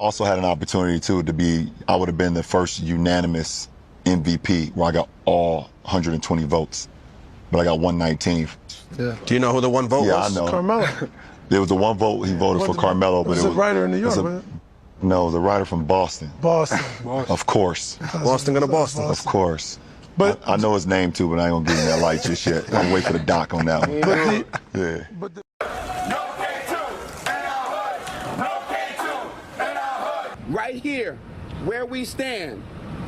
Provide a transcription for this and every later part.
Also had an opportunity, too, I would have been the first unanimous MVP where I got all 120 votes, but I got 119. Yeah. Do you know who the one vote was? Yeah, I know. Carmelo. There was the one vote he voted for Carmelo, but it was a writer in New York, wasn't it? No, it was a writer from Boston. Boston. Of course. Boston gonna Boston. Of course. But I know his name, too, but I ain't going to give him that light just yet. I'm wait for the doc on that one. Yeah. Right here, where we stand,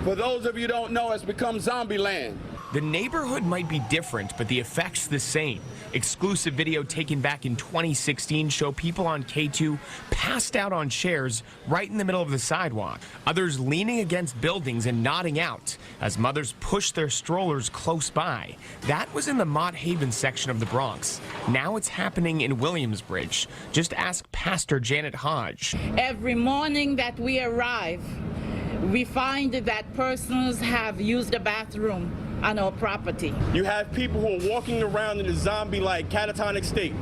for those of you who don't know, has become zombie land. The neighborhood might be different, but the effect's the same. Exclusive video taken back in 2016 show people on K2 passed out on chairs right in the middle of the sidewalk. Others leaning against buildings and nodding out as mothers pushed their strollers close by. That was in the Mott Haven section of the Bronx. Now it's happening in Williamsbridge. Just ask Pastor Janet Hodge. Every morning that we arrive, we find that persons have used the bathroom on our property. You have people who are walking around in a zombie-like catatonic state,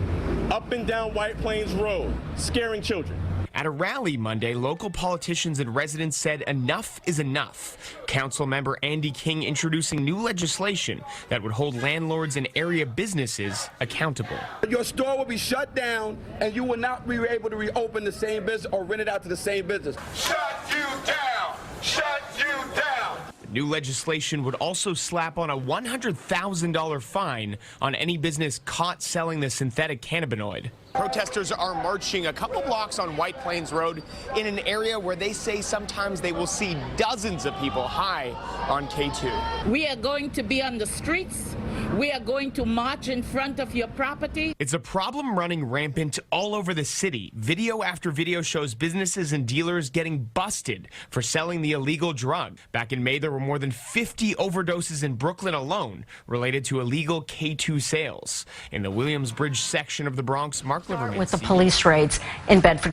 up and down White Plains Road, scaring children. At a rally Monday, local politicians and residents said enough is enough. Council member Andy King introducing new legislation that would hold landlords and area businesses accountable. Your store will be shut down and you will not be able to reopen the same business or rent it out to the same business. Shut you down! Shut you down! New legislation would also slap on a $100,000 fine on any business caught selling the synthetic cannabinoid. Protesters are marching a couple blocks on White Plains Road in an area where they say sometimes they will see dozens of people high on K2. We are going to be on the streets. We are going to march in front of your property. It's a problem running rampant all over the city. Video after video shows businesses and dealers getting busted for selling the illegal drug. Back in May, there were more than 50 overdoses in Brooklyn alone related to illegal K2 sales. In the Williamsbridge section of the Bronx, Mark Lebron. With the police raids in Bedford.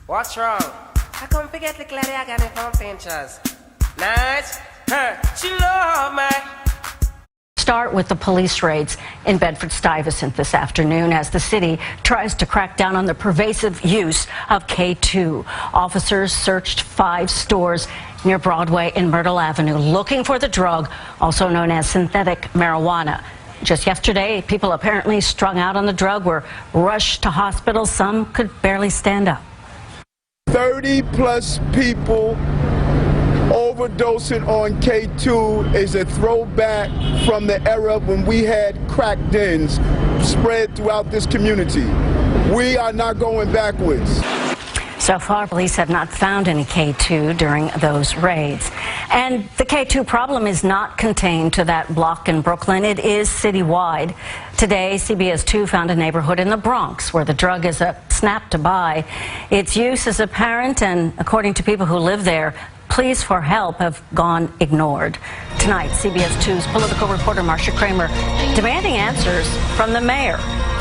What's wrong? I come forget the lady I got me from Pinchers. Nice. She love me. Start with the police raids in Bedford-Stuyvesant this afternoon as the city tries to crack down on the pervasive use of K2. Officers searched 5 stores near Broadway and Myrtle Avenue looking for the drug, also known as synthetic marijuana. Just yesterday, people apparently strung out on the drug were rushed to hospitals. Some could barely stand up. 30+ people overdosing on K2 is a throwback from the era when we had crack dens spread throughout this community. We are not going backwards. So far, police have not found any K2 during those raids. And the K2 problem is not contained to that block in Brooklyn. It is citywide. Today, CBS 2 found a neighborhood in the Bronx where the drug is a snap to buy. Its use is apparent, and according to people who live there, pleas for help have gone ignored. Tonight, CBS 2's political reporter Marcia Kramer demanding answers from the mayor.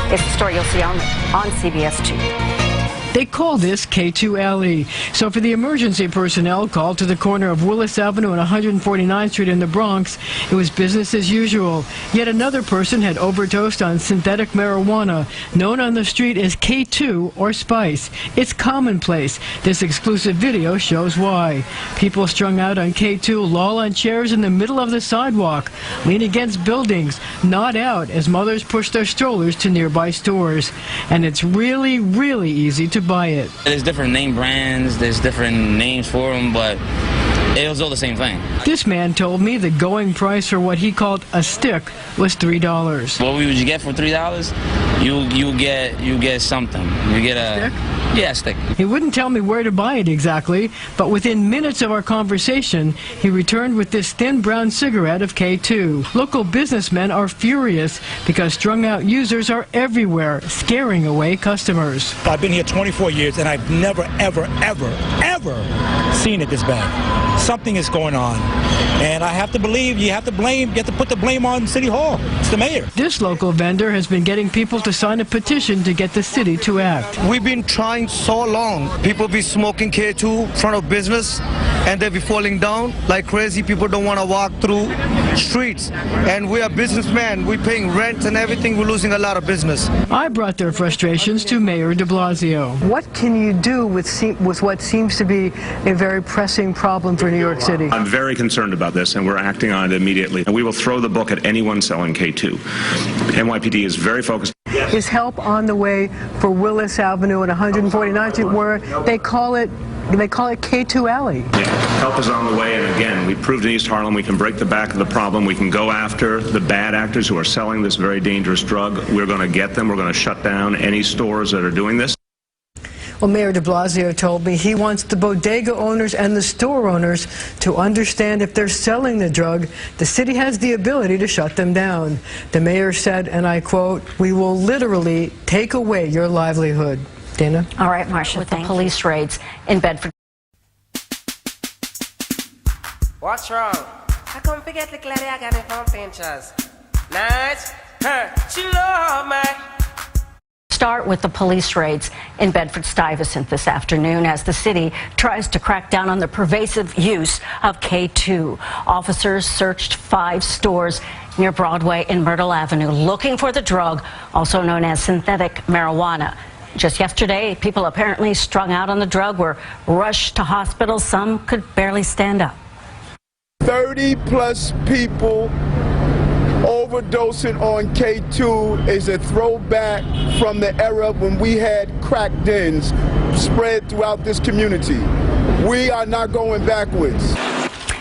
It's the story you'll see on CBS 2. They call this K2 Alley. So for the emergency personnel called to the corner of Willis Avenue and 149th Street in the Bronx, it was business as usual. Yet another person had overdosed on synthetic marijuana, known on the street as K2 or Spice. It's commonplace. This exclusive video shows why. People strung out on K2 loll on chairs in the middle of the sidewalk, lean against buildings, nod out as mothers push their strollers to nearby stores. And it's really, really easy to buy it. There's different name brands, there's different names for them, but it was all the same thing. This man told me the going price for what he called a stick was $3. What would you get for $3? You get something. You get a stick? Yeah, a stick. He wouldn't tell me where to buy it exactly, but within minutes of our conversation, he returned with this thin brown cigarette of K2. Local businessmen are furious because strung-out users are everywhere, scaring away customers. I've been here 24 years, and I've never, ever, ever, ever seen it this bad. Something is going on, and I have to believe you have to put the blame on City Hall. It's the mayor. This local vendor has been getting people to sign a petition to get the city to act. We've been trying so long. People be smoking K2 in front of business, and they be falling down like crazy. People don't want to walk through streets. And we are businessmen. We're paying rent and everything. We're losing a lot of business. I brought their frustrations to Mayor de Blasio. What can you do with what seems to be a very pressing problem for New York City? I'm very concerned about this, and we're acting on it immediately. And we will throw the book at anyone selling K2. NYPD is very focused. Is help on the way for Willis Avenue and 149th Street, where they call it K2 Alley? Yeah, help is on the way, and again, we proved in East Harlem we can break the back of the problem. We can go after the bad actors who are selling this very dangerous drug. We're going to get them. We're going to shut down any stores that are doing this. Well, Mayor de Blasio told me he wants the bodega owners and the store owners to understand if they're selling the drug, the city has the ability to shut them down. The mayor said, and I quote, "We will literally take away your livelihood." Dana? All right, Marcia, with the police raids in Bedford. What's wrong? I come forget the lady I got in front pinchers. Nice. She love me. Start with the police raids in Bedford-Stuyvesant this afternoon as the city tries to crack down on the pervasive use of K2. Officers searched 5 stores near Broadway and Myrtle Avenue looking for the drug, also known as synthetic marijuana. Just yesterday, people apparently strung out on the drug were rushed to hospitals. Some could barely stand up. 30+ people overdosing on K2 is a throwback from the era when we had crack dens spread throughout this community. We are not going backwards.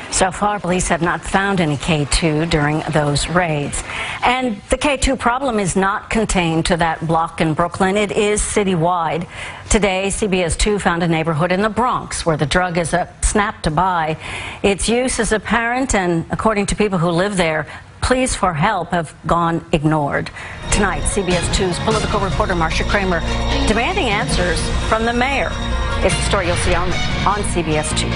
So far, police have not found any K2 during those raids. And the K2 problem is not contained to that block in Brooklyn. It is citywide. Today, CBS 2 found a neighborhood in the Bronx where the drug is a snap to buy. Its use is apparent, and according to people who live there, pleas for help have gone ignored. Tonight, CBS 2's political reporter Marcia Kramer demanding answers from the mayor. It's the story you'll see on CBS 2.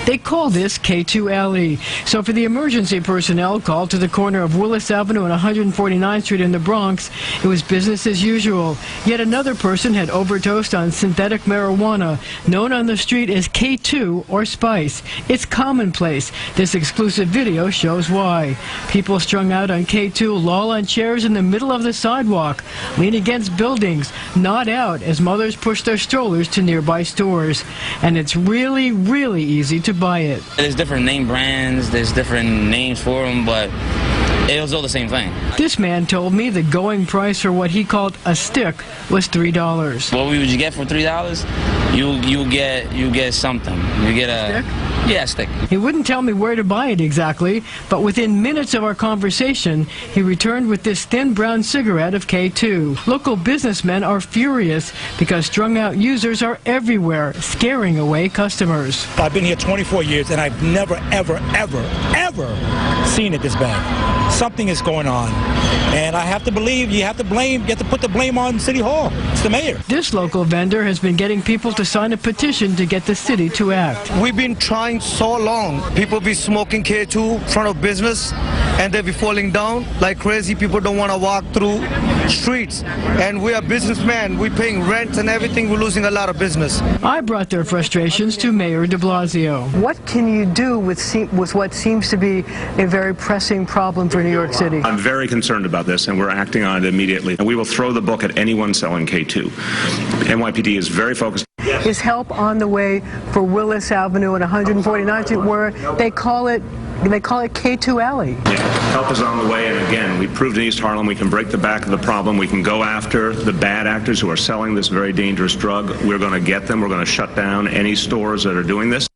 They call this K2 Alley. So for the emergency personnel called to the corner of Willis Avenue and 149th Street in the Bronx, it was business as usual. Yet another person had overdosed on synthetic marijuana, known on the street as K2 or Spice. It's commonplace. This exclusive video shows why. People strung out on K2 loll on chairs in the middle of the sidewalk, lean against buildings, nod out as mothers push their strollers to nearby stores. And it's really, really easy to buy it. There's different name brands, there's different names for them, but it was all the same thing. This man told me the going price for what he called a stick was $3. What would you get for $3? You get something. You get a stick? Yeah, a stick. He wouldn't tell me where to buy it exactly, but within minutes of our conversation, he returned with this thin brown cigarette of K2. Local businessmen are furious because strung-out users are everywhere, scaring away customers. I've been here 24 years, and I've never, ever, ever, ever seen it this bad. Something is going on, and I have to believe you have to put the blame on City Hall. It's the mayor. This local vendor has been getting people to sign a petition to get the city to act. We've been trying so long. People be smoking K2 in front of business, and they be falling down like crazy. People don't want to walk through streets. And we are businessmen. We're paying rent and everything. We're losing a lot of business. I brought their frustrations to Mayor de Blasio. What can you do with what seems to be a very pressing problem for New York City? I'm very concerned about this, and we're acting on it immediately. And we will throw the book at anyone selling K2. NYPD is very focused. Is help on the way for Willis Avenue and 149th Street, where they call it K2 Alley? Yeah, help is on the way, and again, we proved in East Harlem we can break the back of the problem. We can go after the bad actors who are selling this very dangerous drug. We're going to get them. We're going to shut down any stores that are doing this.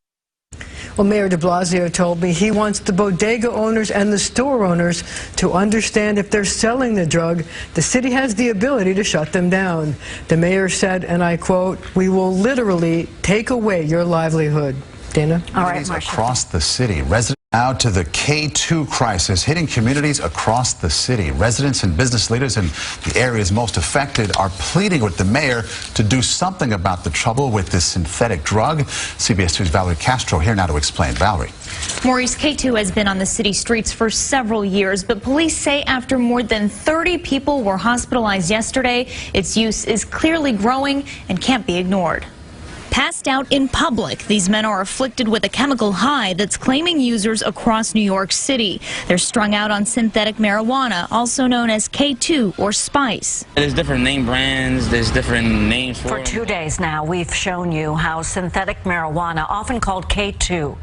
Well, Mayor de Blasio told me he wants the bodega owners and the store owners to understand if they're selling the drug, the city has the ability to shut them down. The mayor said, and I quote, "We will literally take away your livelihood." Dana? All right, Marcia. Across the city, residents Now to the K2 crisis hitting communities across the city. Residents and business leaders in the areas most affected are pleading with the mayor to do something about the trouble with this synthetic drug. CBS 2's Valerie Castro here now to explain. Valerie. Maurice, K2 has been on the city streets for several years, but police say after more than 30 people were hospitalized yesterday, its use is clearly growing and can't be ignored. Passed out in public, these men are afflicted with a chemical high that's claiming users across New York City. They're strung out on synthetic marijuana, also known as K2 or Spice. There's different name brands, there's different names For 2 days now, we've shown you how synthetic marijuana, often called K2,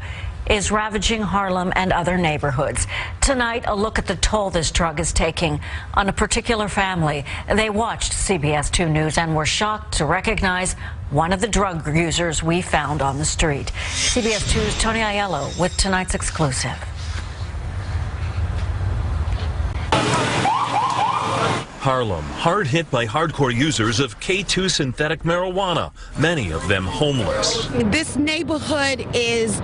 is ravaging Harlem and other neighborhoods. Tonight, a look at the toll this drug is taking on a particular family. They watched CBS 2 News and were shocked to recognize one of the drug users we found on the street. CBS 2's Tony Aiello with tonight's exclusive. Harlem, hard hit by hardcore users of K2 synthetic marijuana, many of them homeless. This neighborhood is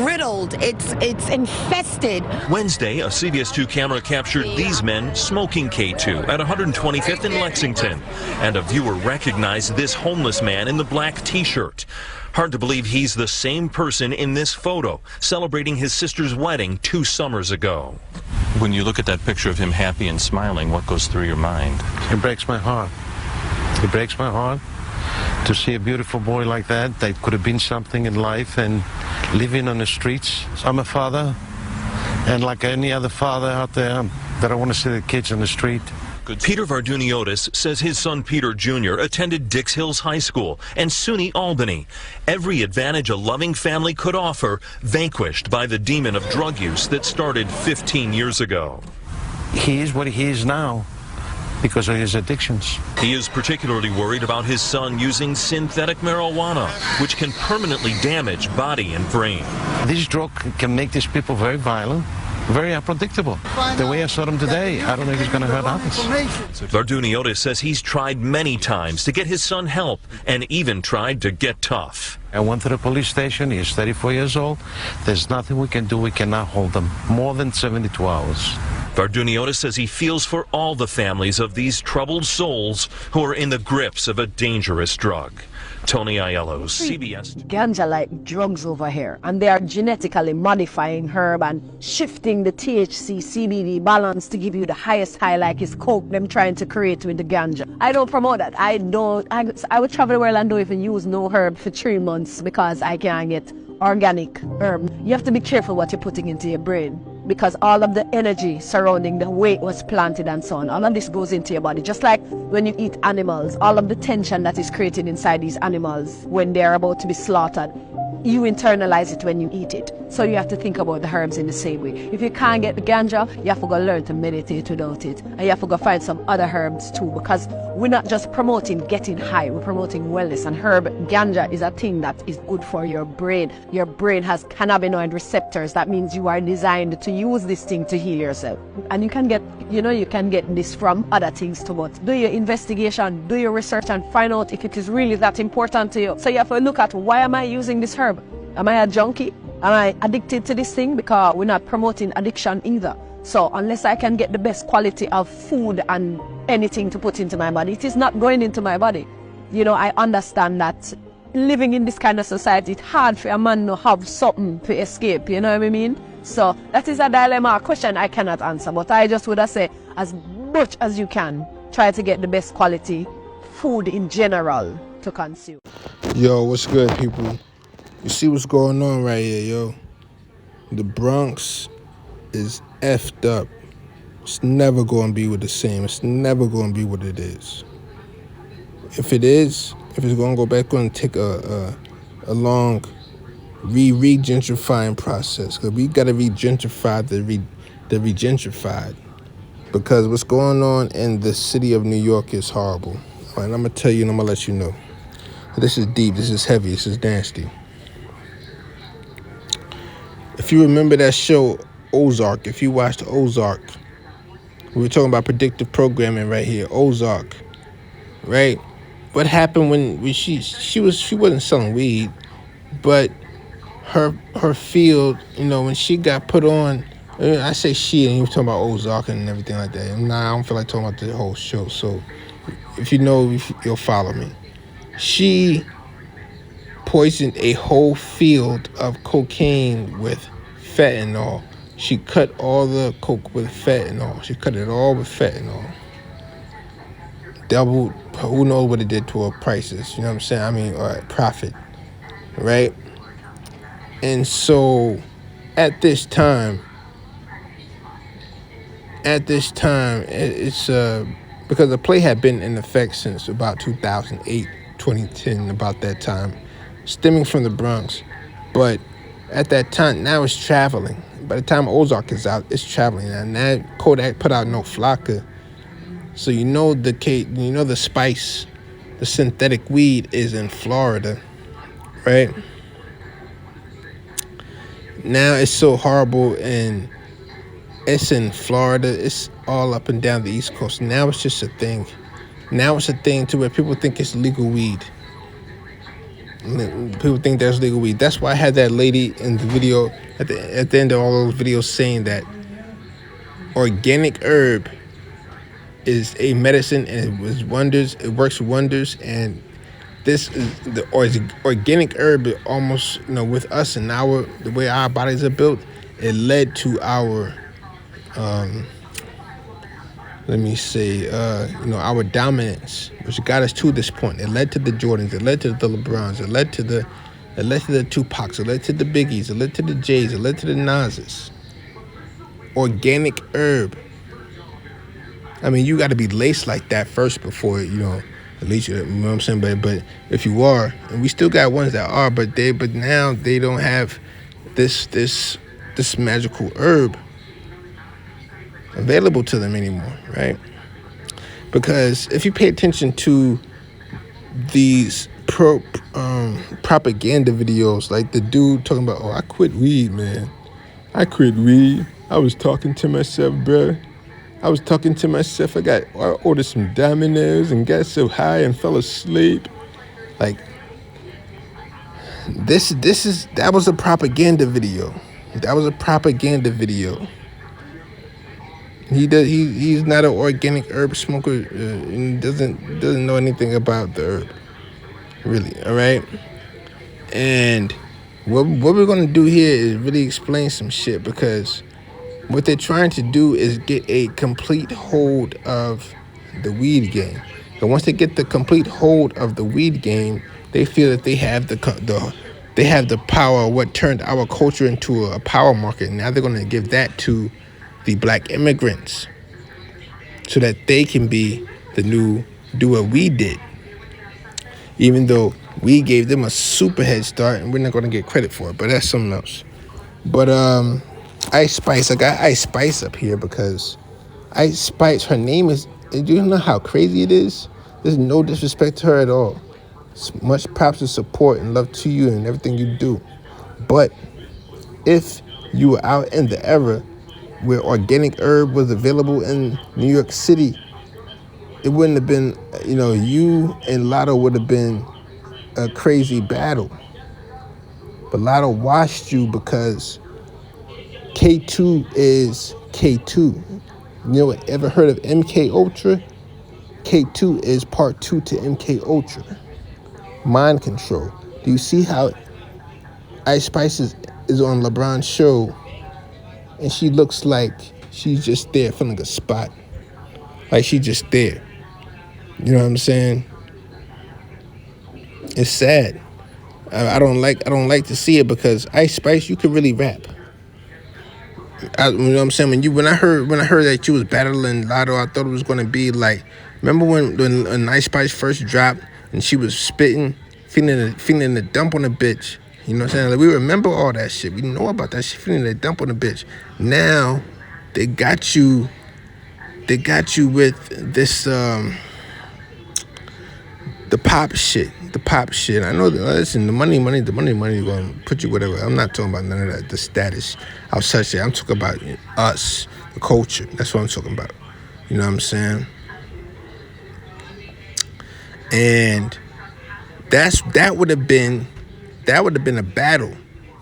riddled. It's infested. Wednesday, a CBS 2 camera captured these men smoking K2 at 125th in Lexington, and a viewer recognized this homeless man in the black t-shirt. Hard to believe he's the same person in this photo, celebrating his sister's wedding 2 summers ago. When you look at that picture of him happy and smiling, what goes through your mind? It breaks my heart. It breaks my heart to see a beautiful boy like that could have been something in life and living on the streets. I'm a father, and like any other father out there, that I want to see the kids on the street. Peter Varduniotis says his son Peter Jr. attended Dix Hills High School and SUNY Albany. Every advantage a loving family could offer, vanquished by the demon of drug use that started 15 years ago. He is what he is now because of his addictions. He is particularly worried about his son using synthetic marijuana, which can permanently damage body and brain. This drug can make these people very violent, very unpredictable. The way I saw him today, I don't know if he's going to hurt others. Varduniotis says he's tried many times to get his son help and even tried to get tough. I went to the police station. He's 34 years old. There's nothing we can do. We cannot hold him more than 72 hours. Varduniotis says he feels for all the families of these troubled souls who are in the grips of a dangerous drug. Tony Aiello, CBS. Ganja like drugs over here, and they are genetically modifying herb and shifting the THC CBD balance to give you the highest high, like it's coke them trying to create with the ganja. I don't promote that. I would travel the world and don't even use no herb for 3 months because I can't get organic herb. You have to be careful what you're putting into your brain, because all of the energy surrounding the way it was planted and so on, all of this goes into your body. Just like when you eat animals, all of the tension that is created inside these animals when they're about to be slaughtered, you internalize it when you eat it. So you have to think about the herbs in the same way. If you can't get the ganja, you have to go learn to meditate without it. And you have to go find some other herbs too, because we're not just promoting getting high, we're promoting wellness. And ganja is a thing that is good for your brain. Your brain has cannabinoid receptors. That means you are designed to use this thing to heal yourself. And you can get this from other things too, but do your investigation, do your research and find out if it is really that important to you. So you have to look at, why am I using this herb? Am I a junkie? Am I addicted to this thing? Because we're not promoting addiction either. So unless I can get the best quality of food and anything to put into my body, it is not going into my body. You know, I understand that living in this kind of society, it's hard for a man to have something to escape, you know what I mean? So that is a dilemma, a question I cannot answer, but I just would have said, as much as you can, try to get the best quality food in general to consume. Yo, what's good, people? You see what's going on right here, yo? The Bronx is effed up. It's never going to be the same. It's never going to be what it is. If it's going to go back, going to take a long re-gentrifying process. Because we got to re-gentrify the re-gentrified. Because what's going on in the city of New York is horrible. All right, I'm going to tell you and I'm going to let you know. This is deep, this is heavy, this is nasty. If you remember that show, Ozark, if you watched Ozark, we were talking about predictive programming right here, Ozark, right? What happened when she wasn't selling weed, but her field, you know, when she got put on, I say she, and you were talking about Ozark and everything like that. Nah, I don't feel like talking about the whole show. So if you know, you'll follow me. She poisoned a whole field of cocaine with fentanyl. She cut all the coke with fentanyl. She cut it all with fentanyl. Doubled, who knows what it did to her prices, you know what I'm saying? I mean, profit, right? And so at this time, it's because the play had been in effect since about 2008, 2010, about that time, stemming from the Bronx. But at that time, now it's traveling. By the time Ozark is out, it's traveling. And now Kodak put out No Flocka. So you know the spice, the synthetic weed is in Florida, right? Now it's so horrible, and it's in Florida. It's all up and down the East Coast. Now it's just a thing. Now it's a thing to where people think it's legal weed. People think there's legal weed. That's why I had that lady in the video at the end of all those videos saying that organic herb is a medicine and it works wonders, and this is the organic herb. Almost, you know, with us and the way our bodies are built, it led to our our dominance, which got us to this point. It led to the Jordans, it led to the Lebrons, it led to the Tupacs, it led to the Biggies, it led to the Jays, it led to the Nas's. Organic herb. I mean, you got to be laced like that first before, you know, at least, you know what I'm saying? But if you are, and we still got ones that are, but now they don't have this magical herb available to them anymore, right? Because if you pay attention to these propaganda videos, like the dude talking about, I quit weed, man. I quit weed. I was talking to myself, bruh. I ordered some Domino's and got so high and fell asleep. Like, that was a propaganda video. He's not an organic herb smoker, and doesn't know anything about the herb, really. All right. And what we're gonna do here is really explain some shit, because what they're trying to do is get a complete hold of the weed game. And once they get the complete hold of the weed game, they feel that they have the power of what turned our culture into a power market. Now they're going to give that to the black immigrants so that they can do what we did. Even though we gave them a super head start, and we're not going to get credit for it, but that's something else. But Ice Spice, I got Ice Spice up here because Ice Spice, her name is, do you know how crazy it is? There's no disrespect to her at all. Much props and support and love to you and everything you do. But if you were out in the era where organic herb was available in New York City, it wouldn't have been, you know, you and Lotto would have been a crazy battle. But Lotto washed you because K2 is K2. You know, ever heard of MK Ultra? K2 is part 2 to MK Ultra. Mind control. Do you see how Ice Spice is on LeBron's show, and she looks like she's just there filling a spot, like she's just there? You know what I'm saying? It's sad. I don't like to see it, because Ice Spice, you could really rap. You know what I'm saying? When I heard that you was battling Lotto, I thought it was gonna be like, remember when Ice Spice first dropped and she was spitting, feeling the dump on the bitch. You know what I'm saying? Like, we remember all that shit. We know about that shit, feeling the dump on the bitch. Now they got you with this the pop shit. I know that, listen, the money gonna put you whatever. I'm not talking about none of that, the status outside shit. I'm talking about us, the culture. That's what I'm talking about. You know what I'm saying? And that would have been a battle.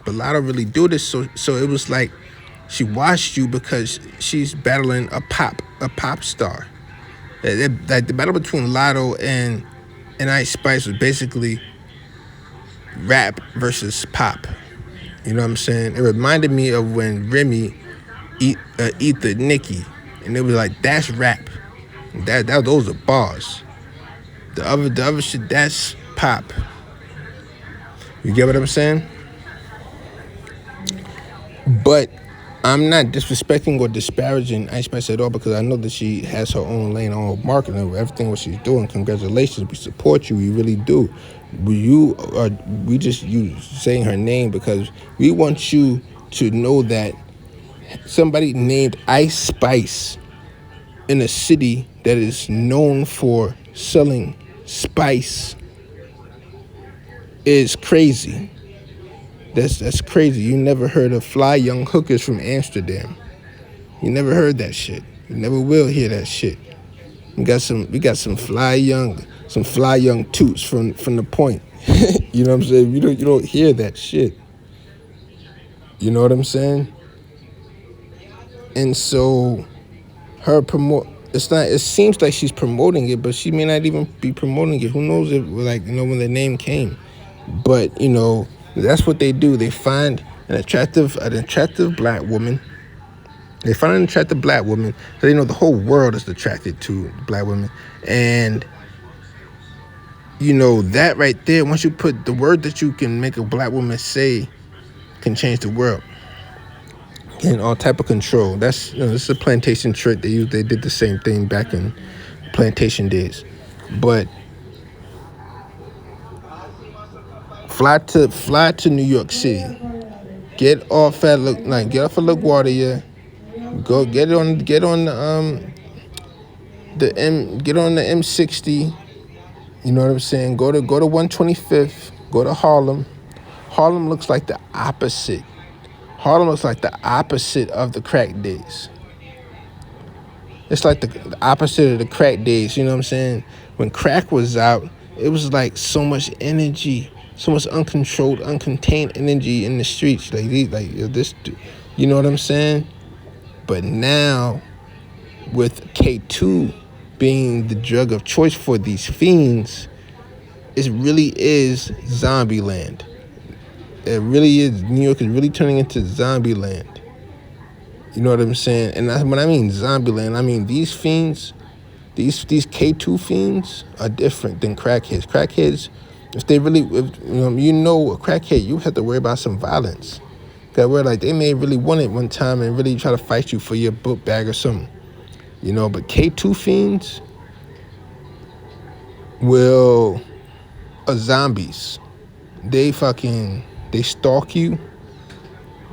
But Lotto really do this, so it was like she watched you because she's battling a pop star. Like the battle between Lotto and Ice Spice was basically rap versus pop. You know what I'm saying? It reminded me of when Remy eat the Nicki, and it was like, that's rap. Those are bars. The other shit, that's pop. You get what I'm saying? But I'm not disrespecting or disparaging Ice Spice at all, because I know that she has her own lane, her own marketing, everything what she's doing. Congratulations, we support you, we really do. We just saying her name because we want you to know that somebody named Ice Spice in a city that is known for selling spice is crazy. That's crazy. You never heard of fly young hookers from Amsterdam. You never heard that shit. You never will hear that shit. We got some fly young toots from the point. You know what I'm saying? You don't hear that shit. You know what I'm saying? And so it seems like she's promoting it, but she may not even be promoting it. Who knows if, like, you know, when the name came. But, you know, that's what they do. They find an attractive black woman. They find an attractive black woman. So they know the whole world is attracted to black women. And, you know, that right there, once you put the word that you can make a black woman say can change the world. And all type of control. That's, you know, this is a plantation trick. They did the same thing back in plantation days. But fly to New York City. Get off at LaGuardia. Go get on the M60. You know what I'm saying? Go to 125th. Go to Harlem. Harlem looks like the opposite. Harlem looks like the opposite of the crack days. It's like the opposite of the crack days, you know what I'm saying? When crack was out, it was like so much energy, so much uncontrolled, uncontained energy in the streets. Like this, you know what I'm saying? But now, with K2 being the drug of choice for these fiends, it really is zombie land. It really is. New York is really turning into zombie land. You know what I'm saying? And when I mean zombie land, I mean these fiends, these K2 fiends are different than crackheads. Crackheads, if they really, you know a crackhead, you have to worry about some violence. Cause we're like, they may really want it one time and really try to fight you for your book bag or something. You know, but K2 fiends are zombies. They stalk you. You know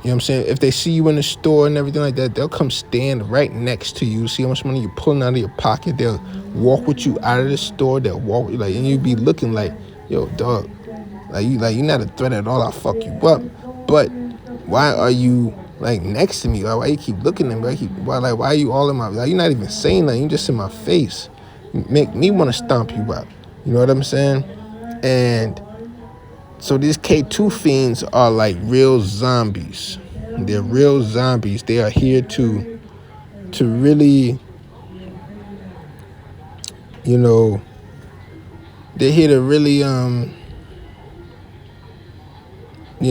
what I'm saying? If they see you in the store and everything like that, they'll come stand right next to you, see how much money you're pulling out of your pocket. They'll walk with you out of the store. They'll walk with you, like, and you be looking like, yo, dog, you're not a threat at all. I'll fuck you up. But why are you like next to me? Like, why you keep looking at me? Why are you all in my? Like, you're not even saying nothing. You're just in my face. Make me want to stomp you out. You know what I'm saying? And so these K2 fiends are like real zombies. They're real zombies. They are here to really, you know, they're here to really, you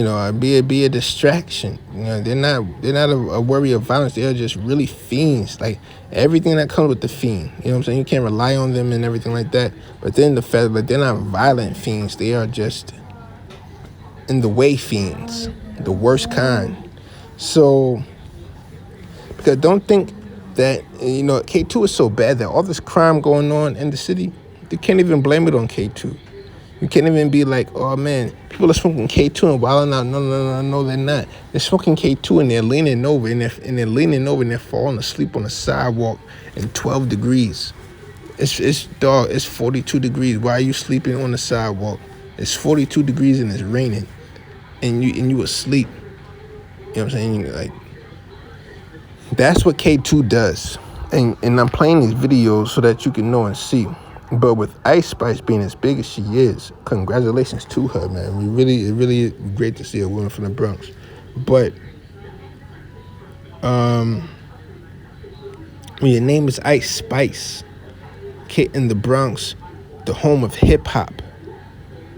know, be a distraction. You know, they're not a worry of violence. They're just really fiends. Like everything that comes with the fiend. You know what I'm saying? You can't rely on them and everything like that. But then the fact that they're not violent fiends, they are just in the way fiends, the worst kind. So, because don't think that, you know, K2 is so bad that all this crime going on in the city, they can't even blame it on K2. You can't even be like, oh man, people are smoking K2 and wilding out. No, they're not. They're smoking K2 and they're leaning over and they're falling asleep on the sidewalk in 12 degrees. It's 42 degrees. Why are you sleeping on the sidewalk? It's 42 degrees and it's raining. And you asleep. You know what I'm saying? Like, that's what K2 does. And I'm playing these videos so that you can know and see. But with Ice Spice being as big as she is, congratulations to her, man. It really is great to see a woman from the Bronx. But when your name is Ice Spice, in the Bronx, the home of hip hop,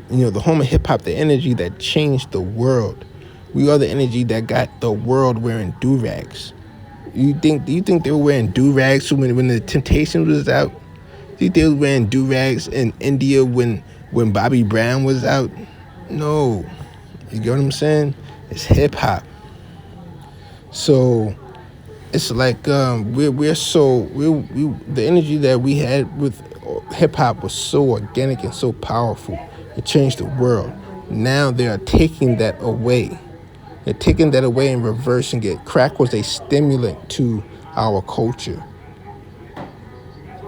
the home of hip hop, the energy that changed the world. We are the energy that got the world wearing do-rags. Do you think they were wearing do-rags when the Temptations was out? Do you think they were wearing do-rags in India when Bobby Brown was out? No. You get what I'm saying? It's hip hop. So it's like the energy that we had with hip hop was so organic and so powerful. It changed the world. Now they are taking that away. They're taking that away and reversing it. Crack was a stimulant to our culture.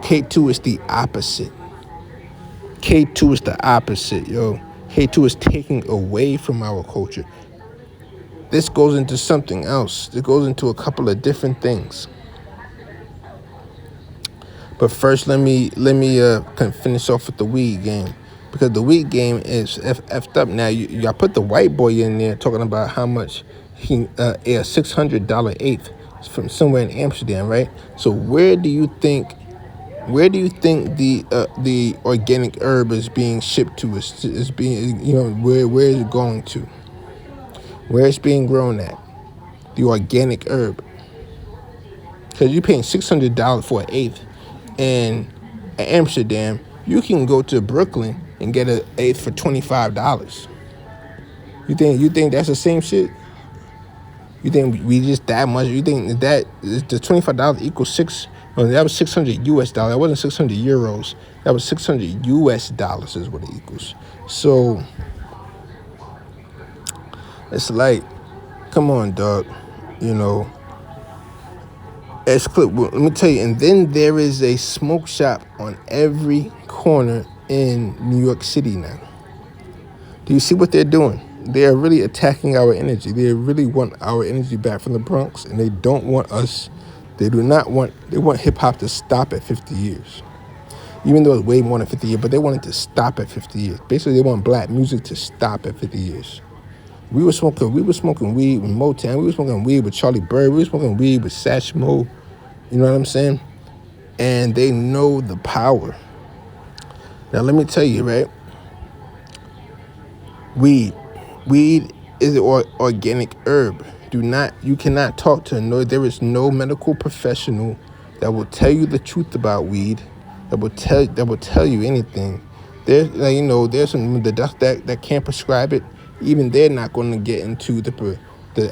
K2 is the opposite. K2 is the opposite, yo. K2 is taking away from our culture. This goes into something else. It goes into a couple of different things. But first, let me finish off with the weed game, because the weed game is effed up. Now, y'all put the white boy in there talking about how much a $600 eighth from somewhere in Amsterdam, right? So where do you think the organic herb is being shipped to? Is being, where is it going to? Where it's being grown at? The organic herb. Because you're paying $600 for an eighth. In Amsterdam, you can go to Brooklyn and get an eighth for $25. You think that's the same shit? You think we just that much? You think that the $25 equals that was 600 US dollars. That wasn't 600 euros. That was 600 US dollars is what it equals. So it's like, come on, dog. Let me tell you, and then there is a smoke shop on every corner in New York City now. Do you see what they're doing? They are really attacking our energy. They really want our energy back from the Bronx, and they don't want us. They want hip hop to stop at 50 years. Even though it's way more than 50 years, but they want it to stop at 50 years. Basically, they want black music to stop at 50 years. We were smoking weed with Motown. We were smoking weed with Charlie Bird. We were smoking weed with Satchmo. You know what I'm saying? And they know the power. Now, let me tell you, right? Weed is an organic herb. You cannot talk to there is no medical professional that will tell you the truth about weed, that will tell you anything. There's some the docs that can't prescribe it. Even they're not going to get into the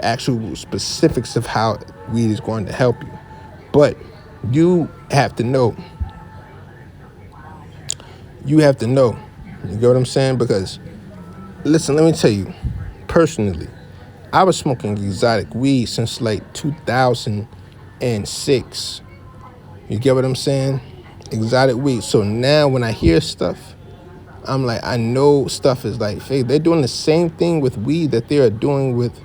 actual specifics of how weed is going to help you. But you have to know. You get what I'm saying? Because, listen, let me tell you, personally, I was smoking exotic weed since like 2006. You get what I'm saying? Exotic weed. So now when I hear stuff, I'm like, I know stuff is like fake. They're doing the same thing with weed that they are doing with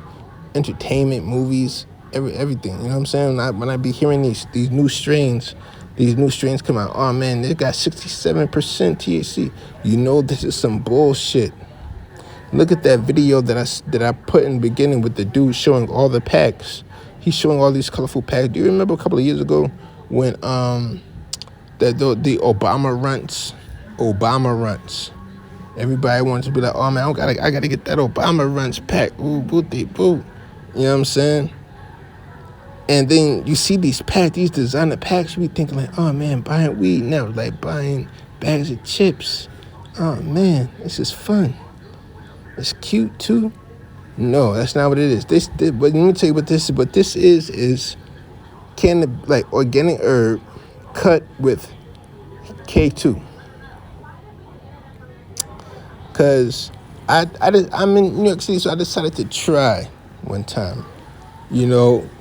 entertainment, movies, everything. You know what I'm saying? When I be hearing these new strains come out, oh man, they got 67% THC. You know this is some bullshit. Look at that video that I put in the beginning with the dude showing all the packs. He's showing all these colorful packs. Do you remember a couple of years ago when the Obama runts? Everybody wanted to be like, oh man, I gotta get that Obama runts pack. Ooh, booty boo. You know what I'm saying? And then you see these designer packs, you be thinking like, oh man, buying weed now is like buying bags of chips. Oh man, this is fun. It's cute too. No, that's not what it is. But let me tell you what this is. What this is organic herb cut with K2. Cause I'm in New York City, so I decided to try one time.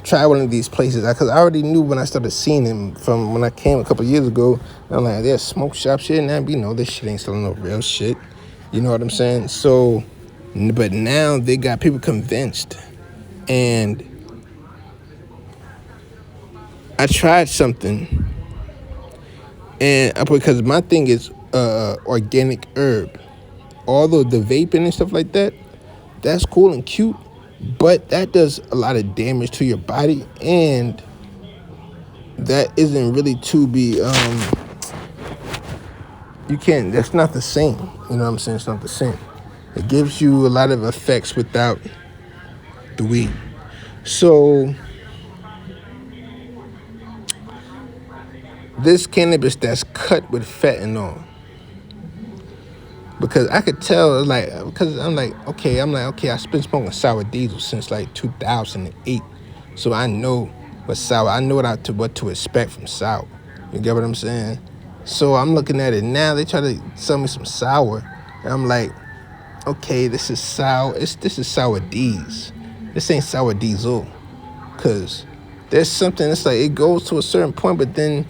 Try one of these places. Because I already knew when I started seeing them from when I came a couple of years ago. I'm like, there's smoke shops here now. This shit ain't selling no real shit. You know what I'm saying? So, but now they got people convinced. And I tried something. And because my thing is, organic herb. Although the vaping and stuff like that, that's cool and cute, but that does a lot of damage to your body, and that isn't really to be you can't, that's not the same. You know what I'm saying? It's not the same. It gives you a lot of effects without the weed. So this cannabis that's cut with fentanyl, because I could tell, like, because I'm like, okay, I've been smoking sour diesel since like 2008, so I know what sour, I know what to expect from sour. You get what I'm saying? So I'm looking at it now. They try to sell me some sour, and I'm like, okay, this is sour. This is sour D's. This ain't sour diesel, cause there's something. It's like it goes to a certain point, but then,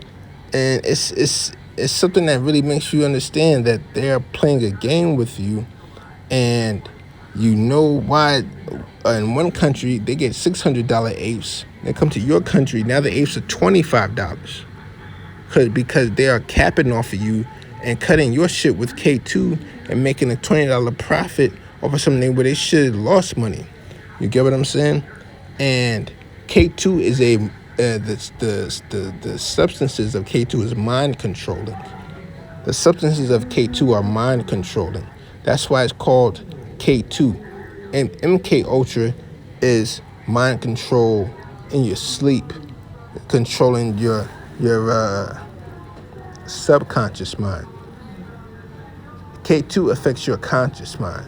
and it's something that really makes you understand that they're playing a game with you, and you know why. In one country they get $600 apes. They come to your country, now the apes are $25. Because they are capping off of you and cutting your shit with K2 and making a $20 profit off of something where they should have lost money. You get what I'm saying? And K2 is the substances of K2 is mind controlling. The substances of K2 are mind controlling. That's why it's called K2. And MK Ultra is mind control in your sleep, controlling your subconscious mind. K2 affects your conscious mind.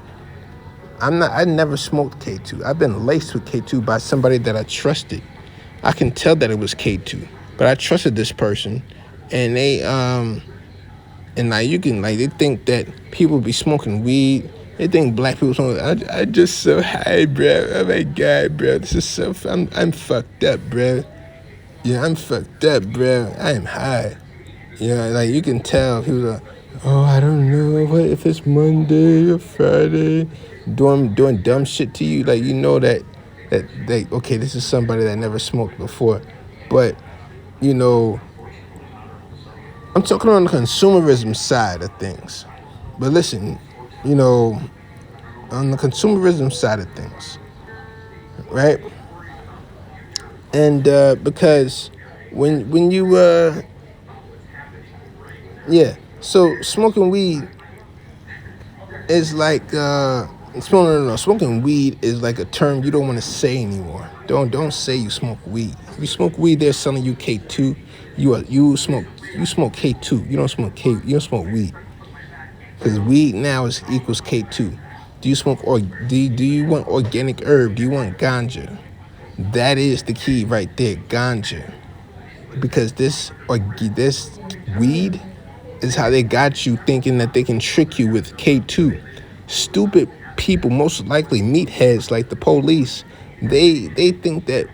I never smoked K2. I've been laced with K2 by somebody that I trusted. I can tell that it was K2, but I trusted this person, and they and like you can, like, they think that people be smoking weed. They think black people smoking. I just so high, bro. Oh my God, bro. This is so I'm fucked up, bro. Yeah, I'm fucked up, bro. I am high. You know, like, you can tell people like, oh, I don't know what if it's Monday or Friday, doing dumb shit to you. Like, you know that they, okay, this is somebody that never smoked before. But, you know, I'm talking on the consumerism side of things. But listen, you know, on the consumerism side of things, right? And because when you yeah, so smoking weed is like smoking weed is like a term you don't want to say anymore. Don't say you smoke weed. If you smoke weed, they're selling you K2. You smoke K2. You don't smoke weed. Because weed now equals K2. Do you smoke or do you want organic herb? Do you want ganja? That is the key right there, ganja. Because this weed is how they got you thinking that they can trick you with K2. Stupid people, most likely meatheads like the police, they think that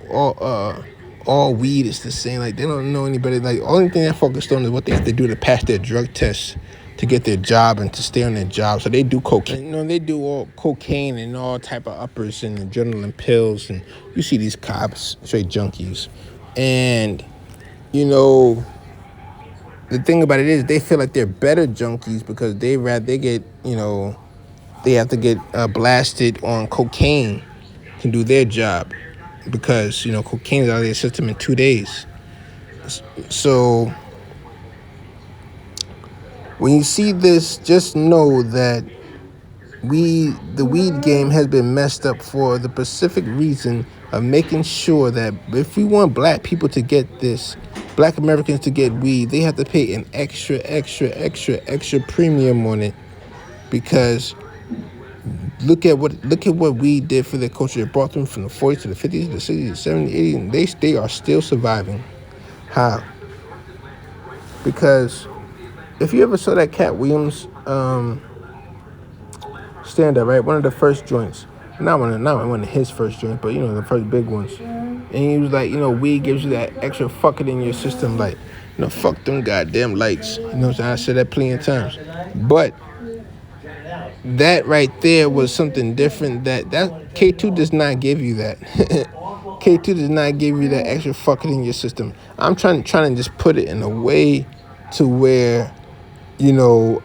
all weed is the same. Like, they don't know anybody. Like, the only thing they're focused on is what they have to do to pass their drug tests to get their job and to stay on their job. So they do cocaine. You know, they do all cocaine and all type of uppers and adrenaline pills. And you see these cops, straight junkies. And, you know, the thing about it is they feel like they're better junkies because they get, you know, they have to get blasted on cocaine to do their job because, you know, cocaine is out of their system in 2 days. So when you see this, just know that the weed game has been messed up for the specific reason of making sure that if we want black people to get this, black Americans to get weed, they have to pay an extra premium on it, because look at what weed did for their culture. It brought them from the 40s to the 50s, to the 60s, the 70s, 80s, and they are still surviving. How? Because if you ever saw that Cat Williams stand up, right? One of the first joints, not one of his first joints, but, you know, the first big ones. And he was like, you know, weed gives you that extra fucking in your system, like, you know, fuck them goddamn lights. You know what I'm saying? I said that plenty of times. But that right there was something different. That K2 does not give you that. K2 does not give you that extra fucking in your system. I'm trying to just put it in a way to where you know,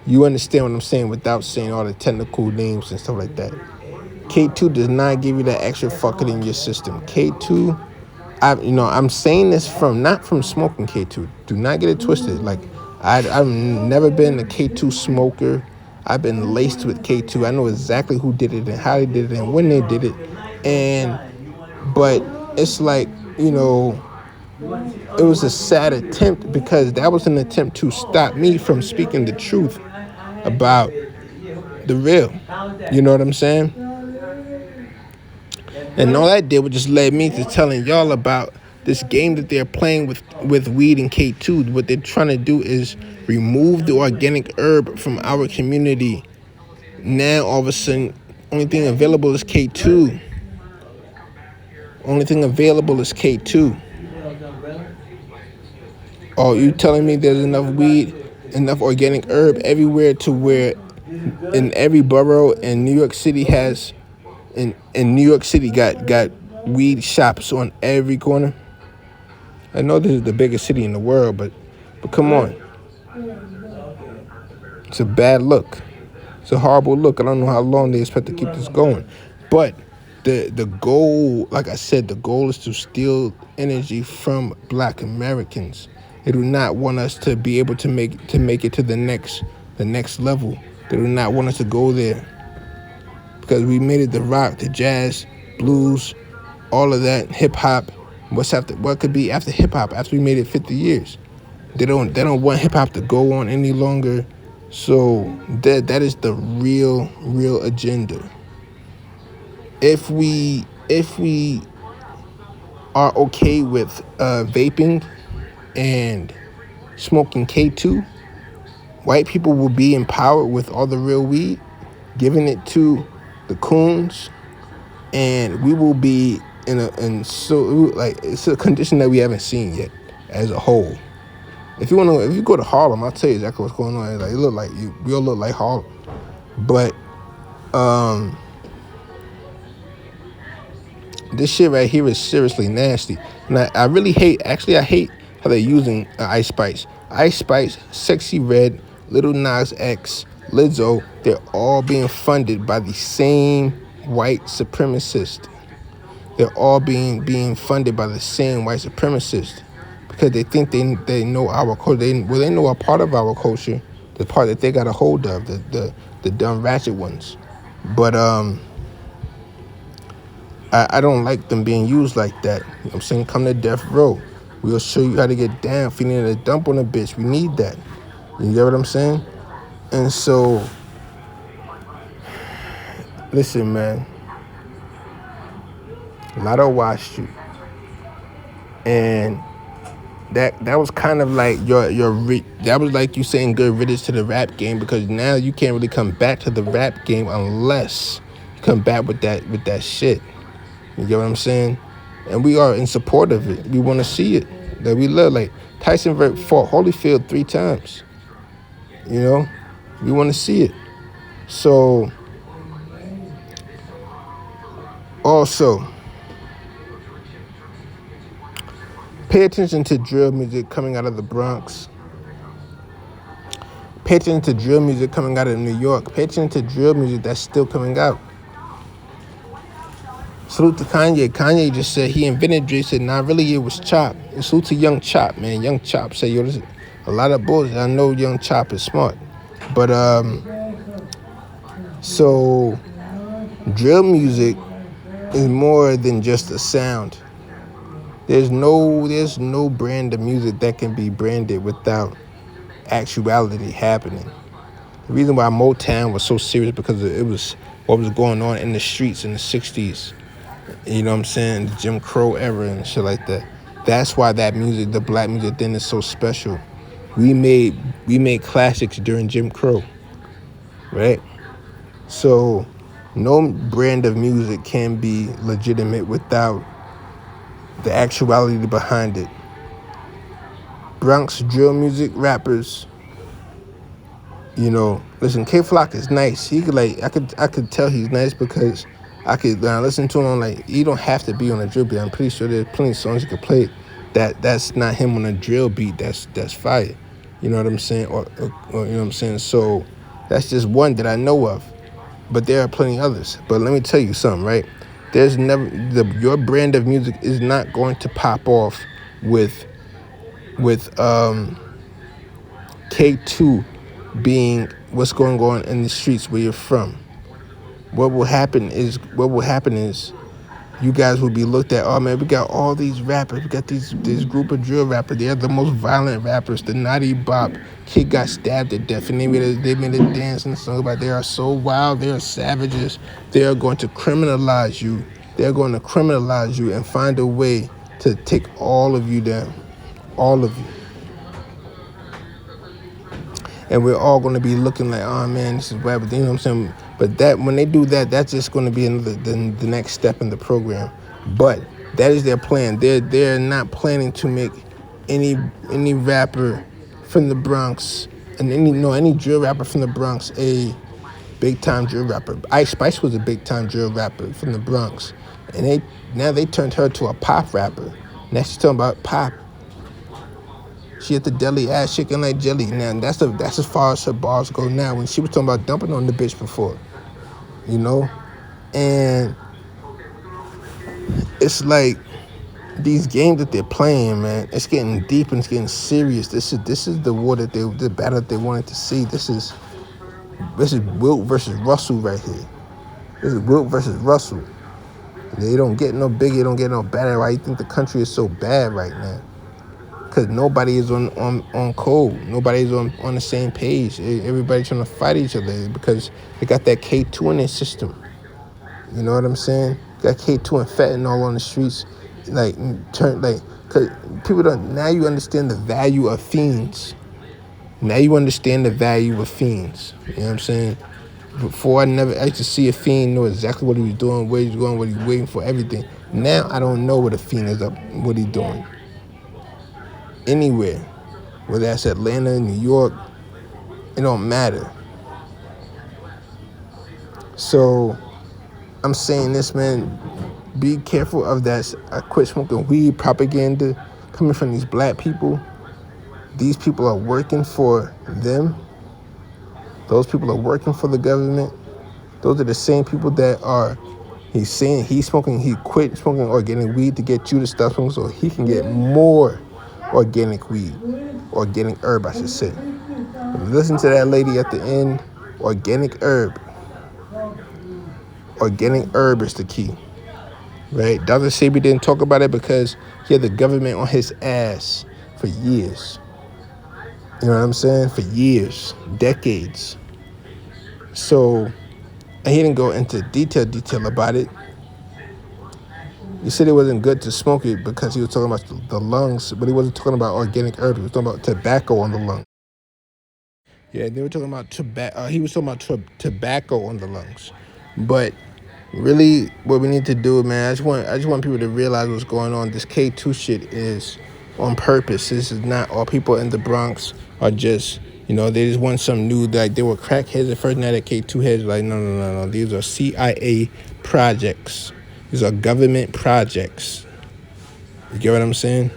you understand what I'm saying without saying all the technical names and stuff like that. K2 does not give you that extra fucking in your system. K2, I'm saying this not from smoking K2. Do not get it twisted. Like, I've never been a K2 smoker. I've been laced with K2. I know exactly who did it and how they did it and when they did it. But it's like, you know, it was a sad attempt because that was an attempt to stop me from speaking the truth about the real. You know what I'm saying? And all that did was just led me to telling y'all about this game that they're playing with weed and K2. What they're trying to do is remove the organic herb from our community. Now, all of a sudden, only thing available is K2. Only thing available is K2. Oh, you telling me there's enough weed, enough organic herb everywhere to where in every borough in New York City has, in New York City got weed shops on every corner? I know this is the biggest city in the world, but come on. It's a bad look. It's a horrible look. I don't know how long they expect to keep this going. But the goal, like I said, the goal is to steal energy from Black Americans. They do not want us to be able to make it to the next level. They do not want us to go there. Because we made it the rock, the jazz, blues, all of that, hip hop. What could be after hip hop after we made it 50 years? They don't want hip hop to go on any longer. So that is the real agenda. If we are okay with vaping and smoking K2, white people will be empowered with all the real weed, giving it to the coons, and we will be it's a condition that we haven't seen yet as a whole. If you go to Harlem, I'll tell you exactly what's going on. Like, we all look like Harlem, but this shit right here is seriously nasty. And I really hate I hate how they're using Ice Spice. Ice Spice, Sexy Red, Lil Nas X, Lizzo, they're all being funded by the same white supremacist. They're all being funded by the same white supremacist because they think they know our culture. They know a part of our culture, the part that they got a hold of, the dumb ratchet ones. But I don't like them being used like that. You know what I'm saying? Come to death row. We'll show you how to get down, feeding a dump on a bitch. We need that. You get what I'm saying? And so, listen, man. Lotto watched you, and that was kind of like that was like you saying good riddance to the rap game, because now you can't really come back to the rap game unless you come back with that shit. You get what I'm saying? And we are in support of it. We want to see it. That we love. Like Tyson fought Holyfield 3 times. You know, we want to see it. So also, pay attention to drill music coming out of the Bronx. Pay attention to drill music coming out of New York. Pay attention to drill music that's still coming out. Salute to Kanye. Kanye just said he invented drill. He said, nah, really it was Chop. And salute to Young Chop, man. Young Chop said, yo, this is a lot of bullshit. I know Young Chop is smart. But, so drill music is more than just a sound. There's no brand of music that can be branded without actuality happening. The reason why Motown was so serious because it was what was going on in the streets in the 60s. You know what I'm saying? The Jim Crow era and shit like that. That's why that music, the black music then, is so special. We made classics during Jim Crow, right? So no brand of music can be legitimate without the actuality behind it. Bronx drill music rappers, you know, listen, K-Flock is nice. He could I could tell he's nice because I could listen to him on he don't have to be on a drill beat. I'm pretty sure there's plenty of songs you could play that's not him on a drill beat. That's fire. You know what I'm saying? Or you know what I'm saying? So that's just one that I know of. But there are plenty others. But let me tell you something, right? There's never your brand of music is not going to pop off with K2 being what's going on in the streets where you're from. What will happen is you guys will be looked at, oh man, we got all these rappers, we got this group of drill rappers, they're the most violent rappers, the Naughty Bop kid got stabbed to death, and they made a dance and song about they are so wild, they are savages, they are going to criminalize you, and find a way to take all of you down, all of you. And we're all going to be looking like, oh man, this is bad, but you know what I'm saying? But that when they do that, that's just going to be the next step in the program. But that is their plan. They're not planning to make any rapper from the Bronx and any drill rapper from the Bronx a big time drill rapper. Ice Spice was a big time drill rapper from the Bronx, and they turned her to a pop rapper. Now she's talking about pop. She at the deli, ass shaking like jelly. Now that's as far as her bars go now. When she was talking about dumping on the bitch before, you know, and it's like these games that they're playing, man. It's getting deep and it's getting serious. This is the war that the battle that they wanted to see. This is Wilt versus Russell right here. This is Wilt versus Russell. They don't get no bigger, they don't get no better. Why you think the country is so bad right now? Because nobody is on code. Nobody's on the same page. Everybody's trying to fight each other because they got that K2 in their system. You know what I'm saying? Got K2 and fentanyl on the streets. Cause people don't, now you understand the value of fiends. Now you understand the value of fiends. You know what I'm saying? Before I used to see a fiend, know exactly what he was doing, where he was going, what he was waiting for, everything. Now I don't know what a fiend is up, what he's doing. Anywhere, whether that's Atlanta, New York, it don't matter. So I'm saying this, man, be careful of that. I quit smoking weed propaganda coming from these black people. These people are working for them. Those people are working for the government. Those are the same people that are, he's saying he quit smoking organic weed to get you to stop smoking so he can get more organic weed, organic herb, I should say. Listen to that lady at the end, organic herb. Organic herb is the key, right? Dr. Sebi didn't talk about it because he had the government on his ass for years. You know what I'm saying? For years, decades. So, and he didn't go into detail about it. He said it wasn't good to smoke it because he was talking about the lungs, but he wasn't talking about organic herbs. He was talking about tobacco on the lungs. Yeah, they were talking about tobacco. He was talking about tobacco on the lungs. But really, what we need to do, man, I just want people to realize what's going on. This K2 shit is on purpose. This is not all people in the Bronx are just, they just want some new, like they were crackheads the first night at K2 heads. Like, no. These are CIA projects. These are government projects. You get what I'm saying?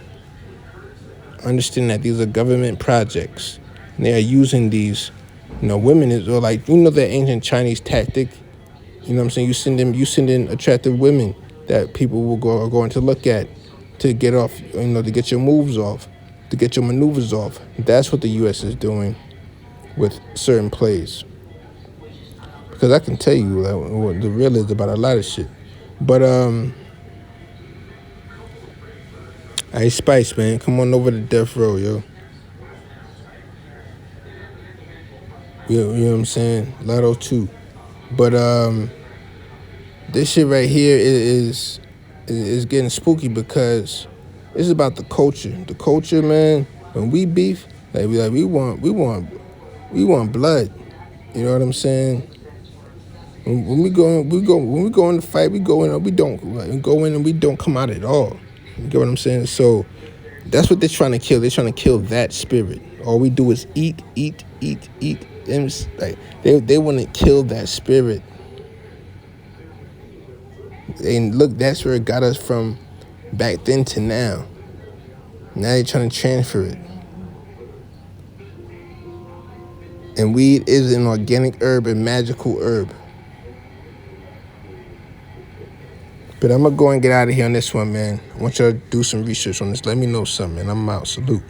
Understand that these are government projects. And they are using these, women is like, that ancient Chinese tactic. You know what I'm saying? You send in attractive women that people are going to look at to get off, to get your moves off, to get your maneuvers off. That's what the U.S. is doing with certain plays. Because I can tell you what the real is about a lot of shit. But, Ice Spice, man, come on over to Death Row, yo. You know what I'm saying? Lotto 2. But, this shit right here is getting spooky because it's about the culture. The culture, man, when we beef, we want blood. You know what I'm saying? When we go in the fight, we go in and we don't come out at all. You get what I'm saying? So that's what they're trying to kill. They're trying to kill that spirit. All we do is eat. And like they want to kill that spirit. And look, that's where it got us from back then to now. Now they're trying to transfer it. And weed is an organic herb and magical herb. But I'm going to go and get out of here on this one, man. I want y'all to do some research on this. Let me know something, man. I'm out. Salute.